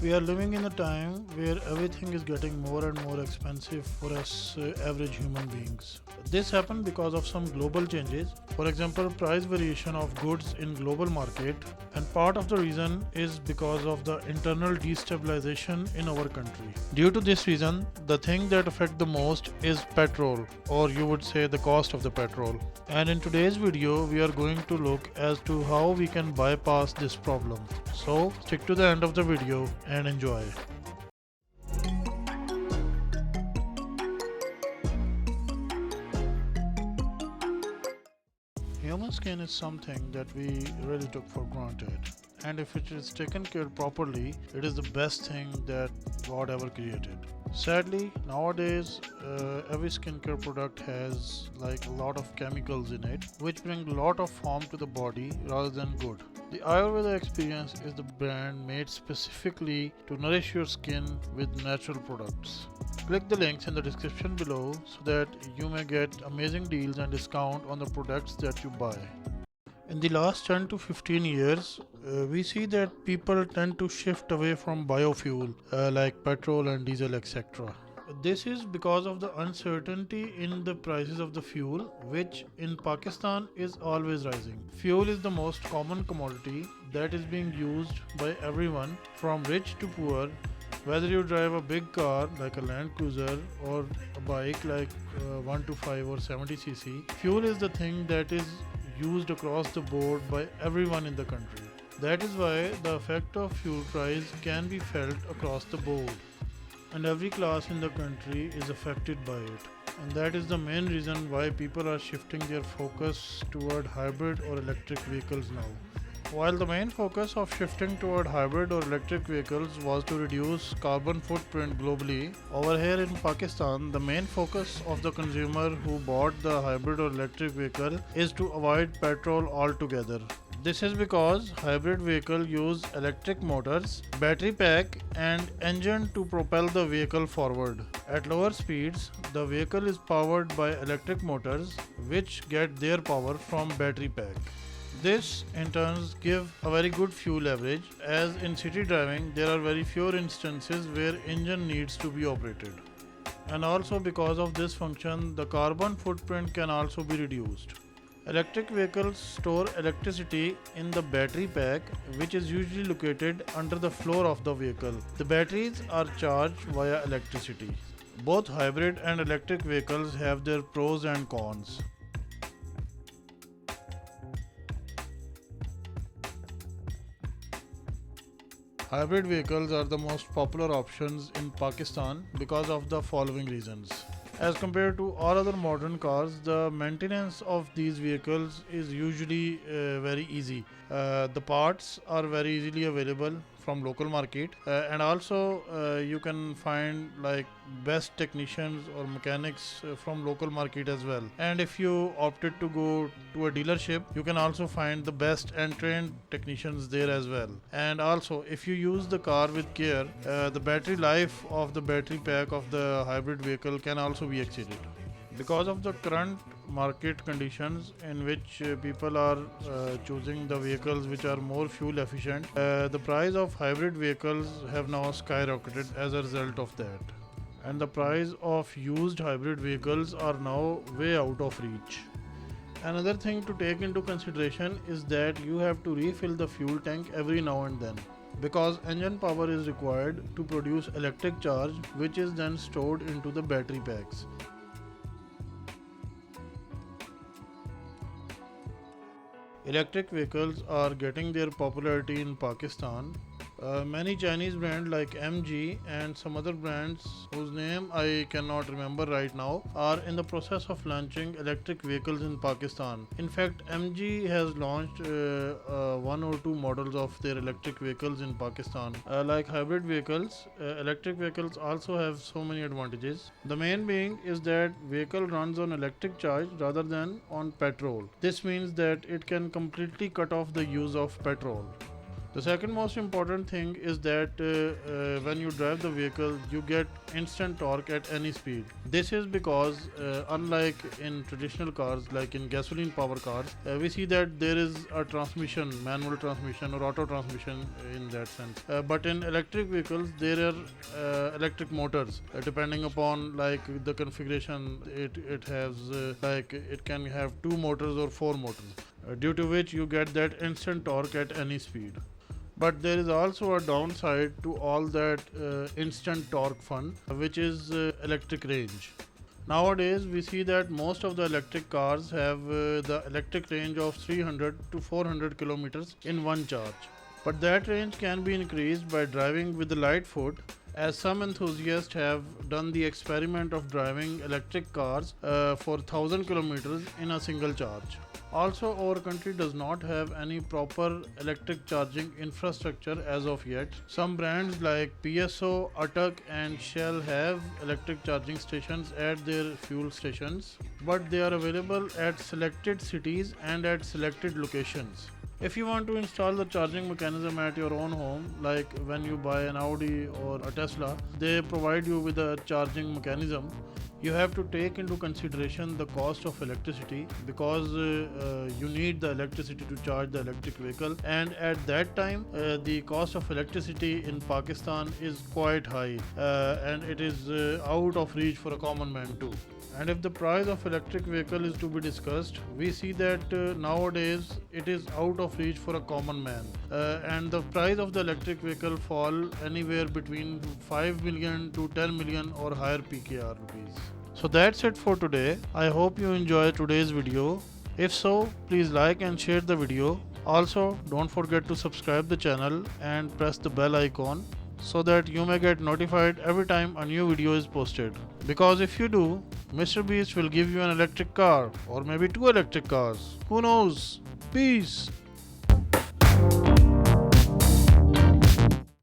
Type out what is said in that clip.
We are living in a time where everything is getting more and more expensive for us average human beings. This happened because of some global changes. For example, price variation of goods in global market, and part of the reason is because of the internal destabilization in our country. Due to this reason, the thing that affect the most is petrol, or you would say the cost of the petrol. And in today's video, we are going to look as to how we can bypass this problem. So stick to the end of the video and enjoy. Human skin is something that we really took for granted, and if it is taken care properly, it is the best thing that God ever created. Sadly, nowadays every skincare product has like a lot of chemicals in it, which bring a lot of harm to the body rather than good. The Ayurveda experience is the brand made specifically to nourish your skin with natural products. Click the links in the description below so that you may get amazing deals and discount on the products that you buy. In the last 10 to 15 years, we see that people tend to shift away from biofuel like petrol and diesel, etc. This is because of the uncertainty in the prices of the fuel, which in Pakistan is always rising. Fuel is the most common commodity that is being used by everyone from rich to poor. Whether you drive a big car like a Land Cruiser or a bike like 1 to 5 or 70cc, fuel is the thing that is used across the board by everyone in the country. That is why the effect of fuel price can be felt across the board, and every class in the country is affected by it. And that is the main reason why people are shifting their focus toward hybrid or electric vehicles now. While the main focus of shifting toward hybrid or electric vehicles was to reduce carbon footprint globally, over here in Pakistan, the main focus of the consumer who bought the hybrid or electric vehicle is to avoid petrol altogether. This is because hybrid vehicle use electric motors, battery pack and engine to propel the vehicle forward. At lower speeds, the vehicle is powered by electric motors which get their power from battery pack. This in turn gives a very good fuel average, as in city driving there are very few instances where engine needs to be operated. And also because of this function, the carbon footprint can also be reduced. Electric vehicles store electricity in the battery pack, which is usually located under the floor of the vehicle. The batteries are charged via electricity. Both hybrid and electric vehicles have their pros and cons. Hybrid vehicles are the most popular options in Pakistan because of the following reasons. As compared to all other modern cars, the maintenance of these vehicles is usually very easy. The parts are very easily available from local market, and also you can find like best technicians or mechanics from local market as well. And if you opted to go to a dealership, you can also find the best and trained technicians there as well. And also if you use the car with care, the battery life of the battery pack of the hybrid vehicle can also be exceeded. Because of the current market conditions in which people are choosing the vehicles which are more fuel efficient, the price of hybrid vehicles have now skyrocketed as a result of that. And the price of used hybrid vehicles are now way out of reach. Another thing to take into consideration is that you have to refill the fuel tank every now and then, because engine power is required to produce electric charge, which is then stored into the battery packs. Electric vehicles are getting their popularity in Pakistan. Many Chinese brands like MG and some other brands whose name I cannot remember right now are in the process of launching electric vehicles in Pakistan. In fact, MG has launched one or two models of their electric vehicles in Pakistan. Like hybrid vehicles, electric vehicles also have so many advantages. The main being is that vehicle runs on electric charge rather than on petrol. This means that it can completely cut off the use of petrol. The second most important thing is that when you drive the vehicle, you get instant torque at any speed. This is because unlike in traditional cars, like in gasoline power cars, we see that there is a transmission, manual transmission or auto transmission in that sense. But in electric vehicles, there are electric motors. Depending upon like the configuration, it has like it can have 2 motors or 4 motors, due to which you get that instant torque at any speed. But there is also a downside to all that instant torque fun, which is electric range. Nowadays, we see that most of the electric cars have the electric range of 300 to 400 kilometers in one charge. But that range can be increased by driving with the light foot, as some enthusiasts have done the experiment of driving electric cars for 1000 kilometers in a single charge. Also, our country does not have any proper electric charging infrastructure as of yet. Some brands like PSO, Atak and Shell have electric charging stations at their fuel stations, but they are available at selected cities and at selected locations. If you want to install the charging mechanism at your own home, like when you buy an Audi or a Tesla, they provide you with a charging mechanism. You have to take into consideration the cost of electricity, because you need the electricity to charge the electric vehicle, and at that time the cost of electricity in Pakistan is quite high, and it is out of reach for a common man too. And if the price of electric vehicle is to be discussed, we see that nowadays it is out of reach for a common man, and the price of the electric vehicle fall anywhere between 5 million to 10 million or higher PKR rupees. So that's it for today. I hope you enjoyed today's video. If so, please like and share the video. Also, don't forget to subscribe the channel and press the bell icon so that you may get notified every time a new video is posted. Because if you do, Mr. Beast will give you an electric car, or maybe 2 electric cars. Who knows? Peace!